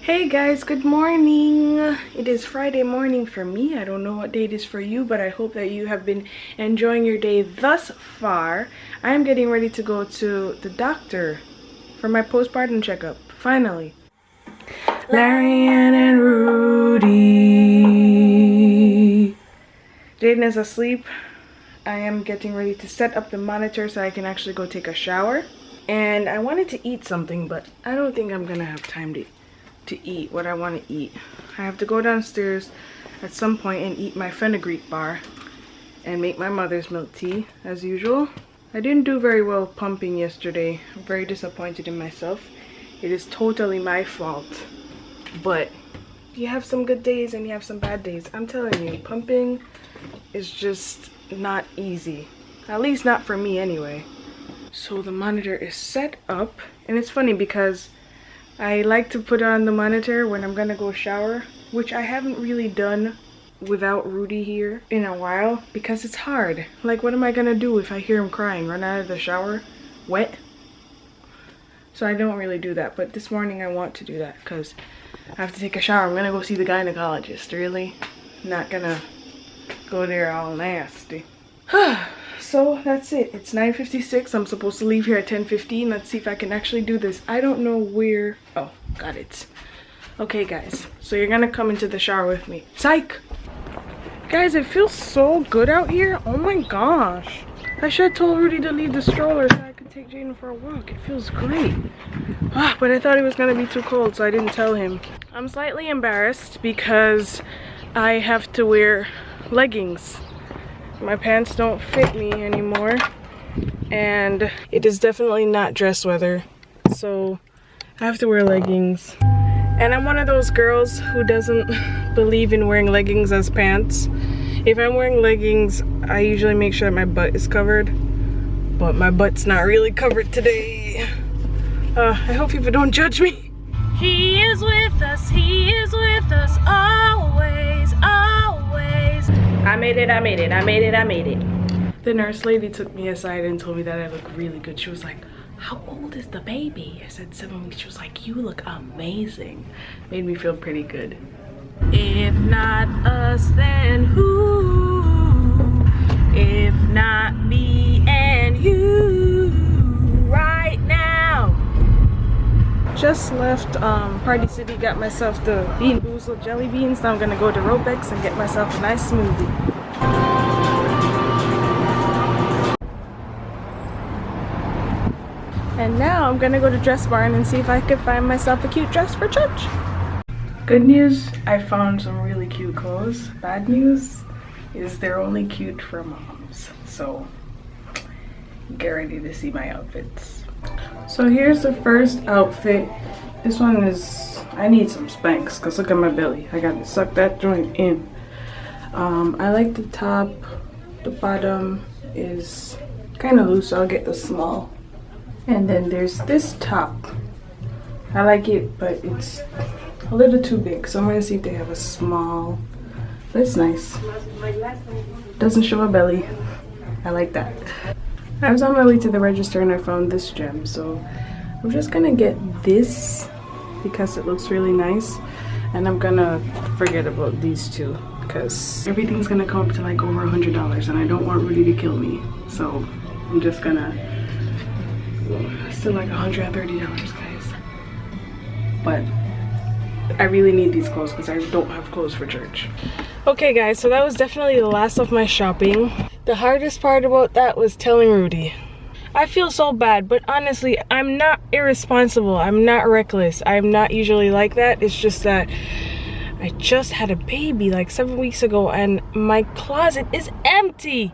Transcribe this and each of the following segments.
Hey guys, good morning. It is Friday morning for me. I don't know what day it is for you, but I hope that you have been enjoying your day thus far. I am getting ready to go to the doctor for my postpartum checkup, finally. Larianne and Rudy. Jaden is asleep. I am getting ready to set up the monitor so I can actually go take a shower. And I wanted to eat something, but I don't think I'm gonna have time to eat what I want to eat. I have to go downstairs at some point and eat my fenugreek bar and make my mother's milk tea as usual. I didn't do very well pumping yesterday. I'm very disappointed in myself. It is totally my fault. But you have some good days and you have some bad days. I'm telling you, pumping is just not easy. At least not for me anyway. So the monitor is set up, and it's funny because I like to put on the monitor when I'm gonna go shower, which I haven't really done without Rudy here in a while because it's hard. Like, what am I gonna do if I hear him crying? Run out of the shower wet? So I don't really do that, but this morning I want to do that because I have to take a shower. I'm gonna go see the gynecologist. Really? Not gonna go there all nasty. So that's it. It's 9:56. I'm supposed to leave here at 10:15. Let's see if I can actually do this. I don't know where. Oh, got it. Okay, guys. So you're gonna come into the shower with me. Psych! Guys, it feels so good out here. Oh my gosh. I should have told Rudy to leave the stroller so I could take Jaden for a walk. It feels great. But I thought it was gonna be too cold, so I didn't tell him. I'm slightly embarrassed because I have to wear leggings. My pants don't fit me anymore, and it is definitely not dress weather, so I have to wear leggings. And I'm one of those girls who doesn't believe in wearing leggings as pants. If I'm wearing leggings, I usually make sure that my butt is covered, but my butt's not really covered today. I hope people don't judge me. He is with us always, always. I made it, I made it, I made it, I made it. The nurse lady took me aside and told me that I look really good. She was like, how old is the baby? I said 7 weeks. She was like, you look amazing. Made me feel pretty good. If not us, then who? If not me and you right now. Just left Party City, got myself the Bean Boozled jelly beans. Now I'm gonna go to Robex and get myself a nice smoothie. And now I'm gonna go to Dress Barn and see if I could find myself a cute dress for church. Good news, I found some really cute clothes. Bad news is they're only cute for moms. So get ready to see my outfits. So here's the first outfit. This one is, I need some Spanx because look at my belly. I got to suck that joint in. I like the top. The bottom is kind of loose, so I'll get the small. And then there's this top. I like it, but it's a little too big, so I'm gonna see if they have a small. That's nice. Doesn't show a belly. I like that. I was on my way to the register and I found this gem, so I'm just gonna get this because it looks really nice, and I'm gonna forget about these two because everything's gonna come up to like over $100 and I don't want Rudy to kill me, so I'm just gonna still like $130, guys. But I really need these clothes because I don't have clothes for church. Okay guys, so that was definitely the last of my shopping. The hardest part about that was telling Rudy. I feel so bad, but honestly, I'm not irresponsible. I'm not reckless. I'm not usually like that. It's just that I just had a baby like 7 weeks ago and my closet is empty.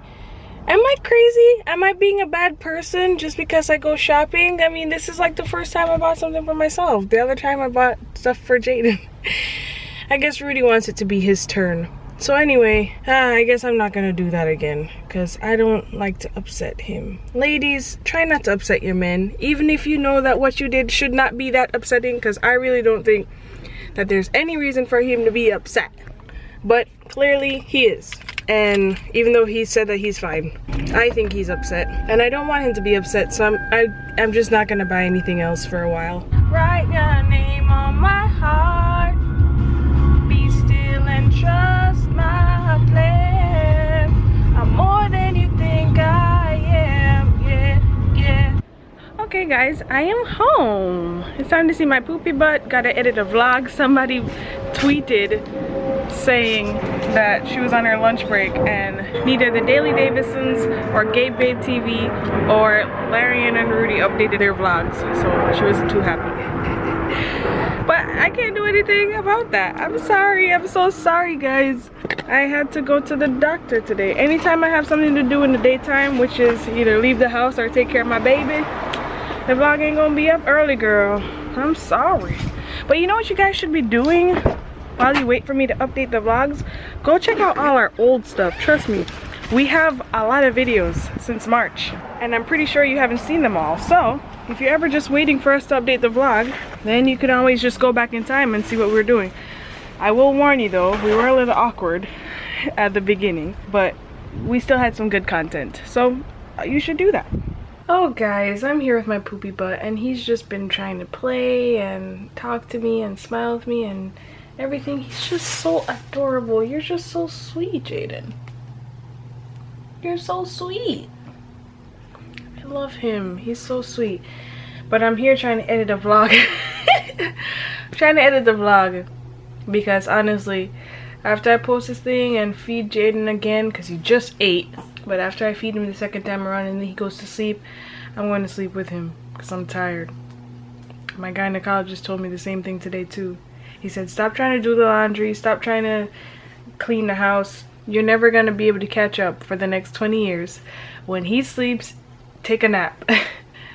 Am I crazy? Am I being a bad person just because I go shopping? I mean, this is like the first time I bought something for myself. The other time I bought stuff for Jaden. I guess Rudy wants it to be his turn. So anyway, I guess I'm not gonna do that again because I don't like to upset him. Ladies, try not to upset your men, even if you know that what you did should not be that upsetting, because I really don't think that there's any reason for him to be upset. But clearly he is. And even though he said that he's fine, I think he's upset. And I don't want him to be upset, so I'm just not gonna buy anything else for a while. Write your name on my heart. guys, I am home. It's time to see my poopy butt. Gotta edit a vlog. Somebody tweeted saying that she was on her lunch break and neither the Daily Davisons or Gabe Babe TV or Larianne and Rudy updated their vlogs, so she wasn't too happy. But I can't do anything about that. I'm sorry. I'm so sorry, guys. I had to go to the doctor today. Anytime I have something to do in the daytime, which is either leave the house or take care of my baby, the vlog ain't gonna be up early, girl. I'm sorry. But you know what you guys should be doing while you wait for me to update the vlogs? Go check out all our old stuff. Trust me, we have a lot of videos since March, and I'm pretty sure you haven't seen them all. So if you're ever just waiting for us to update the vlog, then you can always just go back in time and see what we're doing. I will warn you though, we were a little awkward at the beginning, but we still had some good content, so you should do that. Oh guys, I'm here with my poopy butt, and he's just been trying to play and talk to me and smile with me and everything. He's just so adorable. You're just so sweet, Jaden. You're so sweet. I love him. He's so sweet. But I'm here trying to edit a vlog. Trying to edit the vlog because honestly, after I post this thing and feed Jaden again, because he just ate, but after I feed him the second time around and then he goes to sleep, I'm going to sleep with him because I'm tired. My gynecologist told me the same thing today too. He said, stop trying to do the laundry, stop trying to clean the house. You're never going to be able to catch up for the next 20 years. When he sleeps, take a nap.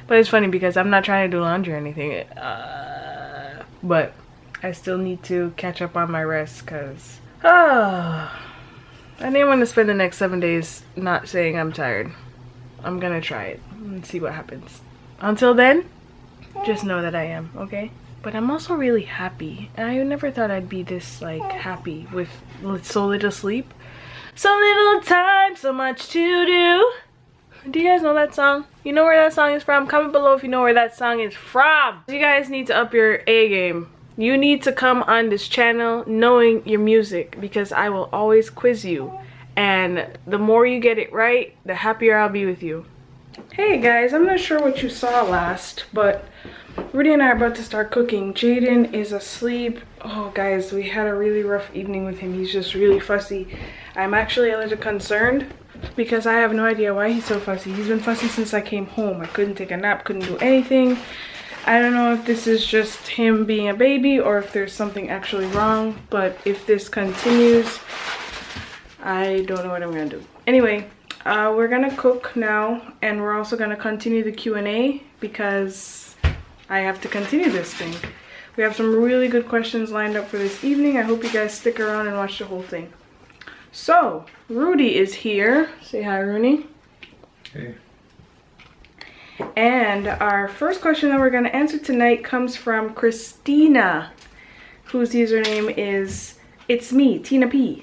But it's funny because I'm not trying to do laundry or anything. But I still need to catch up on my rest because I didn't want to spend the next 7 days not saying I'm tired. I'm gonna try it and see what happens. Until then, just know that I am, okay? But I'm also really happy. I never thought I'd be this like happy with so little sleep. So little time, so much to do. Do you guys know that song? You know where that song is from? Comment below if you know where that song is from. You guys need to up your A game. You need to come on this channel knowing your music because I will always quiz you. And the more you get it right, the happier I'll be with you. Hey guys, I'm not sure what you saw last, but Rudy and I are about to start cooking. Jaden is asleep. Oh guys, we had a really rough evening with him. He's just really fussy. I'm actually a little concerned because I have no idea why he's so fussy. He's been fussy since I came home. I couldn't take a nap, couldn't do anything. I don't know if this is just him being a baby or if there's something actually wrong, but if this continues, I don't know what I'm gonna do. Anyway, we're gonna cook now, and we're also gonna continue the Q&A because I have to continue this thing. We have some really good questions lined up for this evening. I hope you guys stick around and watch the whole thing. So, Rudy is here. Say hi, Rooney. Hey. And our first question that we're going to answer tonight comes from Christina, whose username is It's Me, Tina P.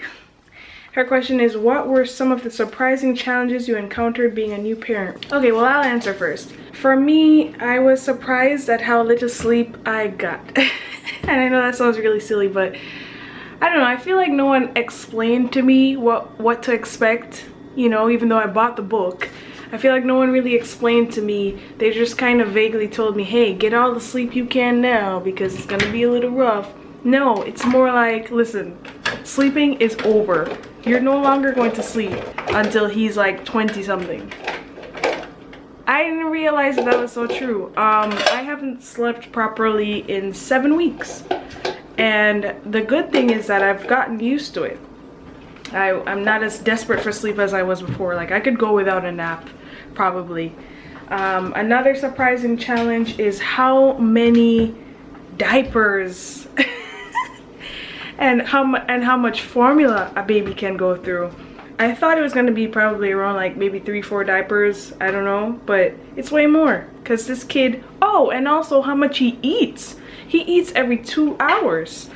Her question is, what were some of the surprising challenges you encountered being a new parent? Okay, well, I'll answer first. For me, I was surprised at how little sleep I got. And I know that sounds really silly, but I don't know. I feel like no one explained to me what to expect, you know, even though I bought the book. I feel like no one really explained to me. They just kind of vaguely told me, hey, get all the sleep you can now because it's gonna be a little rough. No, it's more like, listen, sleeping is over. You're no longer going to sleep until he's like 20 something. I didn't realize that was so true. I haven't slept properly in 7 weeks. And the good thing is that I've gotten used to it. I'm not as desperate for sleep as I was before. Like, I could go without a nap, probably. Another surprising challenge is how many diapers and how much formula a baby can go through. I thought it was going to be probably around like maybe 3-4 diapers, I don't know, but it's way more because this kid, oh, and also how much he eats. He eats every 2 hours.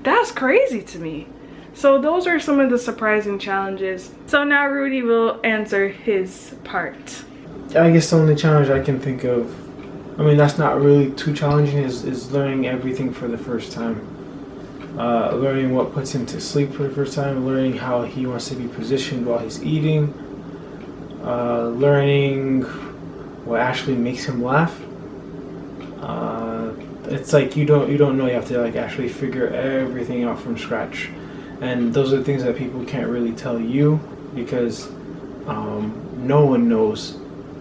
That's crazy to me. So those are some of the surprising challenges. So now Rudy will answer his part. I guess the only challenge I can think of, I mean, that's not really too challenging, is learning everything for the first time. Learning what puts him to sleep for the first time, learning how he wants to be positioned while he's eating, learning what actually makes him laugh. it's like you don't know. You have to like actually figure everything out from scratch, and those are the things that people can't really tell you because no one knows,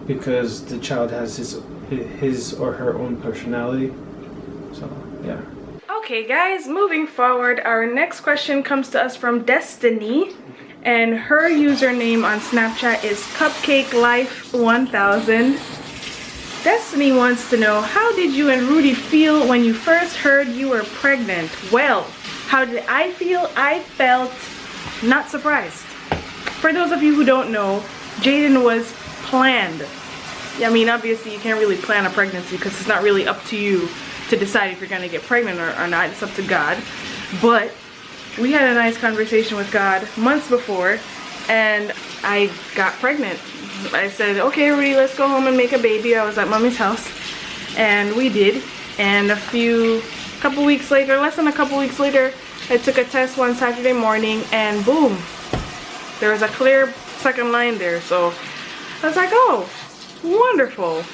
because the child has his or her own personality. So yeah. Okay guys, moving forward, our next question comes to us from Destiny, and her username on Snapchat is CupcakeLife1000. Destiny wants to know, how did you and Rudy feel when you first heard you were pregnant? Well, how did I feel? I felt not surprised. For those of you who don't know, Jaden was planned. I mean, obviously you can't really plan a pregnancy because it's not really up to you to decide if you're gonna get pregnant or not. It's up to God. But we had a nice conversation with God months before, and I got pregnant. I said, okay Rudy, let's go home and make a baby. I was at mommy's house, and we did. And less than a couple weeks later, I took a test one Saturday morning, and boom, there was a clear second line there. So I was like, oh, wonderful.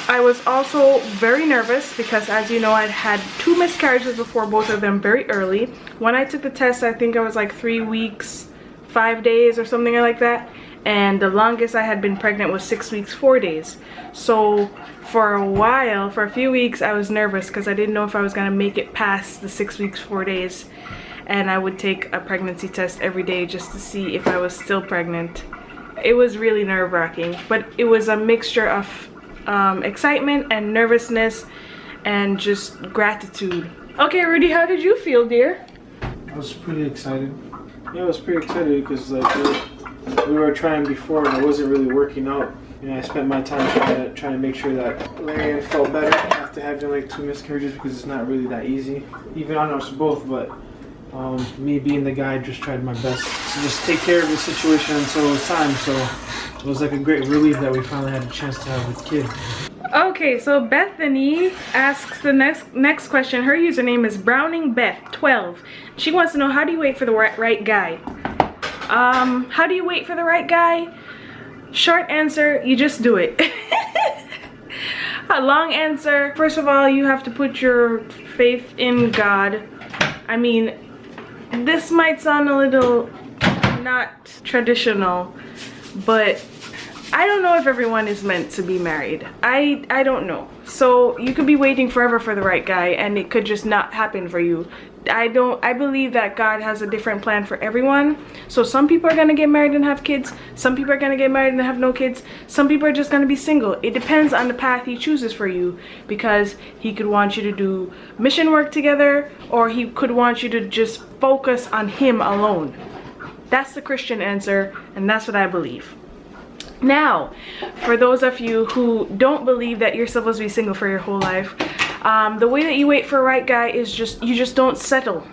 I was also very nervous because, as you know, I'd had 2 miscarriages before, both of them very early. When I took the test, I think I was like 3 weeks, 5 days or something like that. And the longest I had been pregnant was 6 weeks, 4 days. So for a while, for a few weeks, I was nervous because I didn't know if I was gonna make it past the 6 weeks, 4 days. And I would take a pregnancy test every day just to see if I was still pregnant. It was really nerve-wracking, but it was a mixture of excitement and nervousness and just gratitude. Okay, Rudy, how did you feel, dear? I was pretty excited. Yeah, I was pretty excited because like we were trying before and it wasn't really working out. You know, I spent my time trying to make sure that Larianne felt better after having like 2 miscarriages, because it's not really that easy, even on us both. But me being the guy, just tried my best to just take care of the situation until it was time. So it was like a great relief that we finally had a chance to have a kid. Okay, so Bethany asks the next question. Her username is BrowningBeth12. She wants to know, how do you wait for the right guy? How do you wait for the right guy? Short answer, you just do it. A long answer, first of all, you have to put your faith in God. I mean, this might sound a little not traditional, but I don't know if everyone is meant to be married. I don't know. So you could be waiting forever for the right guy and it could just not happen for you. I believe that God has a different plan for everyone. So some people are gonna get married and have kids. Some people are gonna get married and have no kids. Some people are just gonna be single. It depends on the path he chooses for you, because he could want you to do mission work together, or he could want you to just focus on him alone. That's the Christian answer, and that's what I believe. Now, for those of you who don't believe that you're supposed to be single for your whole life, the way that you wait for a right guy is you just don't settle.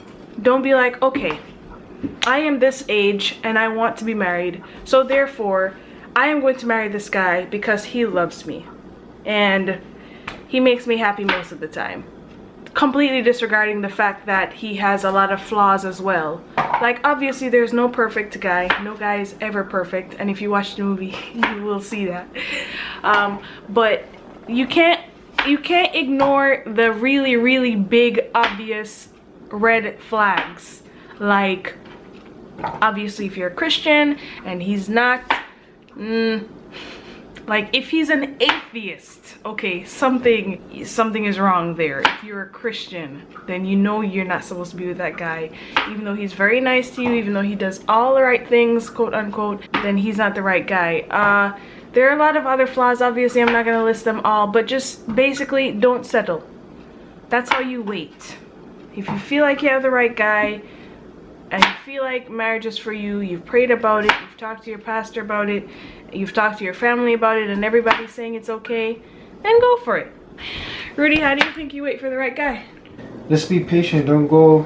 Don't be like, okay, I am this age and I want to be married, so therefore I am going to marry this guy because he loves me and he makes me happy most of the time, completely disregarding the fact that he has a lot of flaws as well. Like, obviously there's no perfect guy. No guy is ever perfect, and if you watch the movie you will see that. But you can't ignore the really big obvious red flags. Like, obviously if you're a Christian and he's not, like if he's an atheist, okay, something is wrong there. If you're a Christian, then you know you're not supposed to be with that guy. Even though he's very nice to you, even though he does all the right things, quote unquote, then he's not the right guy. There are a lot of other flaws, obviously I'm not gonna list them all, but just basically don't settle. That's how you wait. If you feel like you have the right guy and you feel like marriage is for you, you've prayed about it, you've talked to your pastor about it, you've talked to your family about it, and everybody's saying it's okay, then go for it. Rudy, how do you think you wait for the right guy? Just be patient. Don't go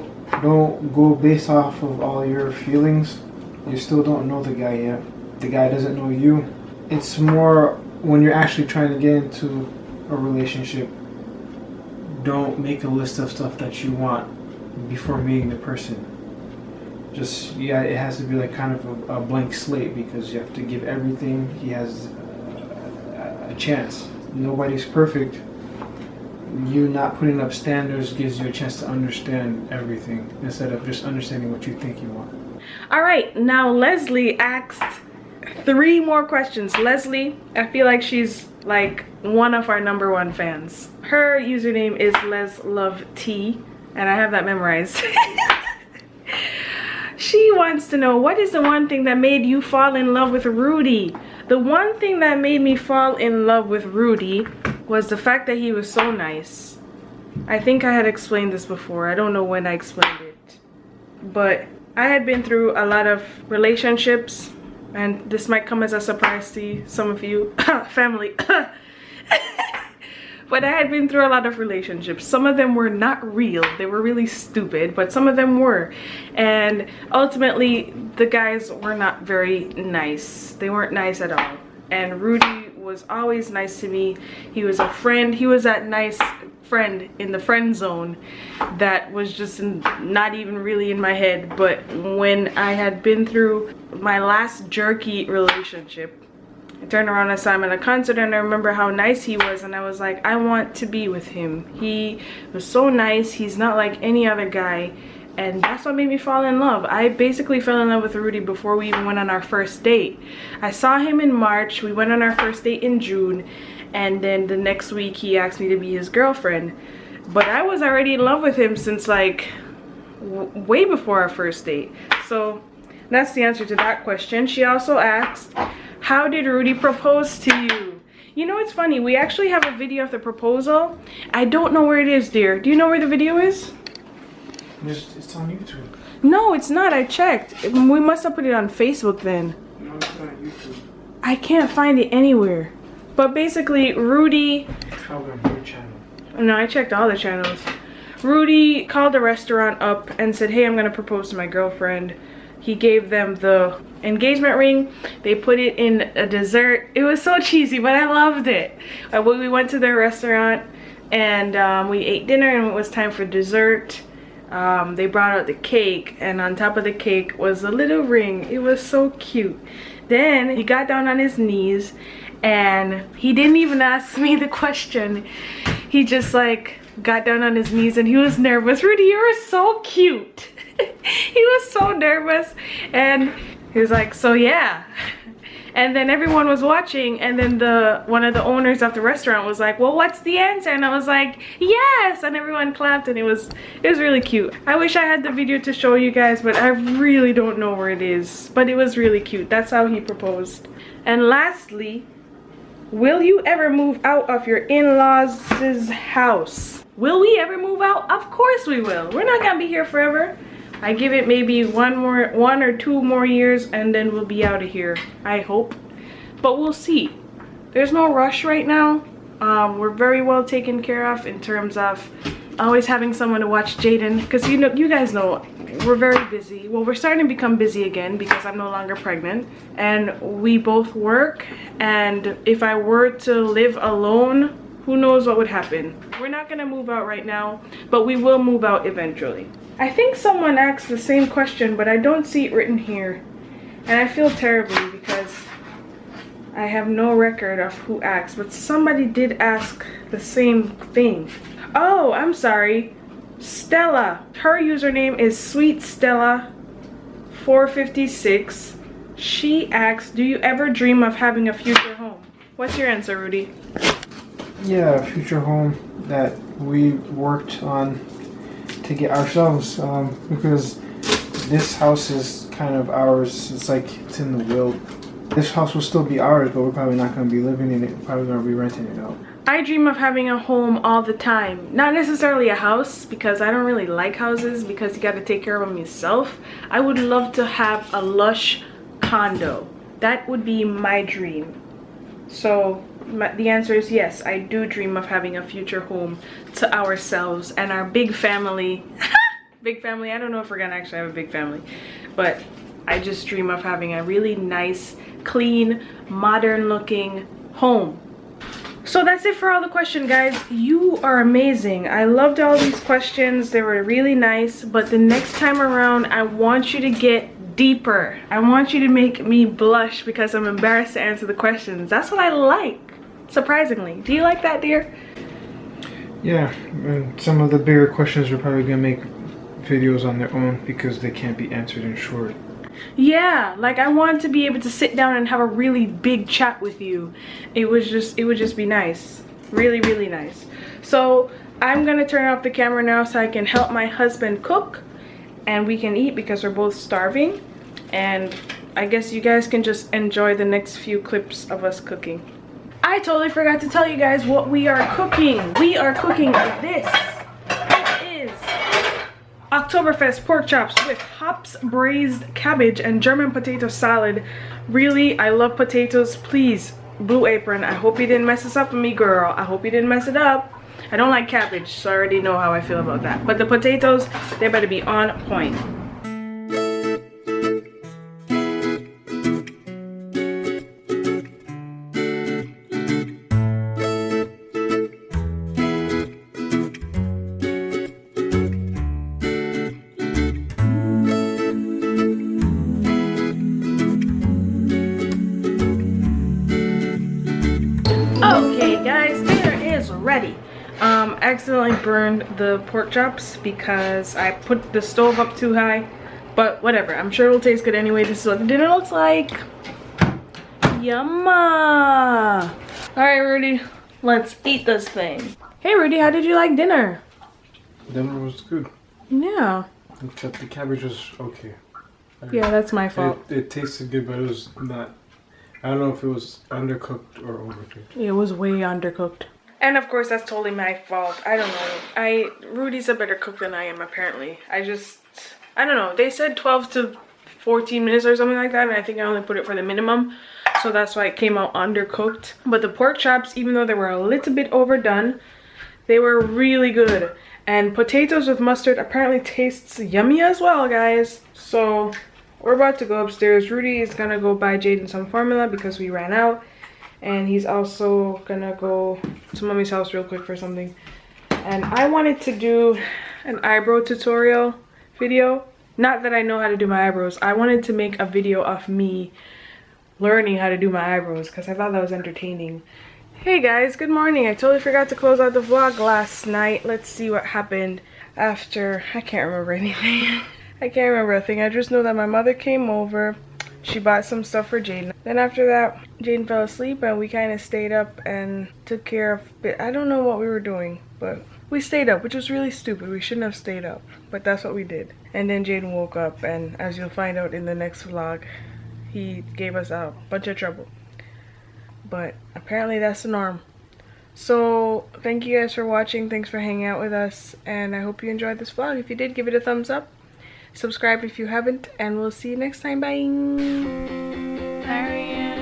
based off of all your feelings. You still don't know the guy yet. The guy doesn't know you. It's more when you're actually trying to get into a relationship, don't make a list of stuff that you want before meeting the person. Just, yeah, it has to be like kind of a blank slate, because you have to give everything. He has a chance. Nobody's perfect. you not putting up standards gives you a chance to understand everything instead of just understanding what you think you want. All right, now Leslie asked 3 more questions. Leslie, I feel like she's like one of our #1 fans. Her username is LesLoveT, and I have that memorized. She wants to know, what is the one thing that made you fall in love with Rudy? The one thing that made me fall in love with Rudy was the fact that he was so nice. I think I had explained this before. I don't know when I explained it. But I had been through a lot of relationships, and this might come as a surprise to some of you, family. But I had been through a lot of relationships. Some of them were not real. They were really stupid, but some of them were. And ultimately, the guys were not very nice. They weren't nice at all. And Rudy was always nice to me. He was a friend. He was that nice friend in the friend zone that was just not even really in my head. But when I had been through my last jerky relationship, I turned around and saw him at a concert, and I remember how nice he was, and I was like, I want to be with him. He was so nice. He's not like any other guy, and that's what made me fall in love. I basically fell in love with Rudy before we even went on our first date. I saw him in March. We went on our first date in June, and then the next week he asked me to be his girlfriend. But I was already in love with him since like way before our first date. So that's the answer to that question. She also asked, how did Rudy propose to you? You know, it's funny. We actually have a video of the proposal. I don't know where it is, dear. Do you know where the video is? It's on YouTube. No, it's not. I checked. We must have put it on Facebook then. No, it's not on YouTube. I can't find it anywhere. But basically, Rudy... Probably on your channel. No, I checked all the channels. Rudy called the restaurant up and said, hey, I'm going to propose to my girlfriend. He gave them the engagement ring. They put it in a dessert. It was so cheesy, but I loved it. We went to their restaurant and we ate dinner, and it was time for dessert. They brought out the cake, and on top of the cake was a little ring. It was so cute. Then he got down on his knees, and he didn't even ask me the question. He just like got down on his knees, and he was nervous. Rudy, you were so cute. He was so nervous, and he was like, so yeah. And then everyone was watching, and then one of the owners of the restaurant was like, well, what's the answer? And I was like, yes, and everyone clapped, and it was really cute. I wish I had the video to show you guys, but I really don't know where it is. But it was really cute. That's how he proposed. And lastly, will you ever move out of your in-laws' house? Will we ever move out? Of course we will. We're not gonna be here forever. I give it maybe one or two more years, and then we'll be out of here, I hope. But we'll see. There's no rush right now. We're very well taken care of in terms of always having someone to watch Jaden, because you guys know we're very busy. Well, we're starting to become busy again because I'm no longer pregnant, and we both work. And if I were to live alone, who knows what would happen. We're not gonna move out right now, but we will move out eventually. I think someone asked the same question, but I don't see it written here. And I feel terribly because I have no record of who asked, but somebody did ask the same thing. Oh, I'm sorry. Stella. Her username is SweetStella456. She asked, do you ever dream of having a future home? What's your answer, Rudy? Yeah, a future home that we worked on to get ourselves, because this house is kind of ours. It's like it's in the will. This house will still be ours, but we're probably not going to be living in it. We're probably going to be renting it out. I dream of having a home all the time. Not necessarily a house, because I don't really like houses, because you got to take care of them yourself. I would love to have a lush condo. That would be my dream. So the answer is yes, I do dream of having a future home to ourselves and our big family. Big family. I don't know if we're gonna actually have a big family, but I just dream of having a really nice, clean, modern looking home. So that's it for all the questions, guys. You are amazing. I loved all these questions. They were really nice, but the next time around, I want you to get deeper. I want you to make me blush because I'm embarrassed to answer the questions. That's what I like, surprisingly. Do you like that, dear? Yeah, and some of the bigger questions are probably gonna make videos on their own because they can't be answered in short. Yeah, like I want to be able to sit down and have a really big chat with you. It would just be nice. Really, really nice. So I'm gonna turn off the camera now so I can help my husband cook and we can eat because we're both starving. And I guess you guys can just enjoy the next few clips of us cooking. I totally forgot to tell you guys what we are cooking. We are cooking this. It is Oktoberfest pork chops with hops, braised cabbage, and German potato salad. Really, I love potatoes. Please, Blue Apron, I hope you didn't mess this up for me, girl. I hope you didn't mess it up. I don't like cabbage, so I already know how I feel about that. But the potatoes, they better be on point. Okay guys, dinner is ready. Accidentally burned the pork chops because I put the stove up too high, but whatever, I'm sure it'll taste good anyway. This is what the dinner looks like. Yumma! Alright Rudy, let's eat this thing. Hey Rudy, how did you like dinner? Dinner was good. Yeah. Except the cabbage was okay. Yeah, that's my fault. It tasted good, but it was not. I don't know if it was undercooked or overcooked. It was way undercooked. And of course, that's totally my fault. I don't know. Rudy's a better cook than I am, apparently. I don't know. They said 12 to 14 minutes or something like that, and I think I only put it for the minimum. So that's why it came out undercooked. But the pork chops, even though they were a little bit overdone, they were really good. And potatoes with mustard apparently tastes yummy as well, guys. So we're about to go upstairs. Rudy is gonna go buy Jaden some formula because we ran out. And he's also gonna go to mommy's house real quick for something. And I wanted to do an eyebrow tutorial video. Not that I know how to do my eyebrows. I wanted to make a video of me learning how to do my eyebrows because I thought that was entertaining. Hey guys, good morning. I totally forgot to close out the vlog last night. Let's see what happened after. I can't remember anything. I can't remember a thing. I just know that my mother came over. She bought some stuff for Jaden. Then after that, Jaden fell asleep and we kind of stayed up and took care of it. I don't know what we were doing, but we stayed up, which was really stupid. We shouldn't have stayed up, but that's what we did. And then Jaden woke up, and as you'll find out in the next vlog, he gave us a bunch of trouble. But apparently that's the norm. So thank you guys for watching. Thanks for hanging out with us, and I hope you enjoyed this vlog. If you did, give it a thumbs up. Subscribe if you haven't, and we'll see you next time. Bye. Larianne.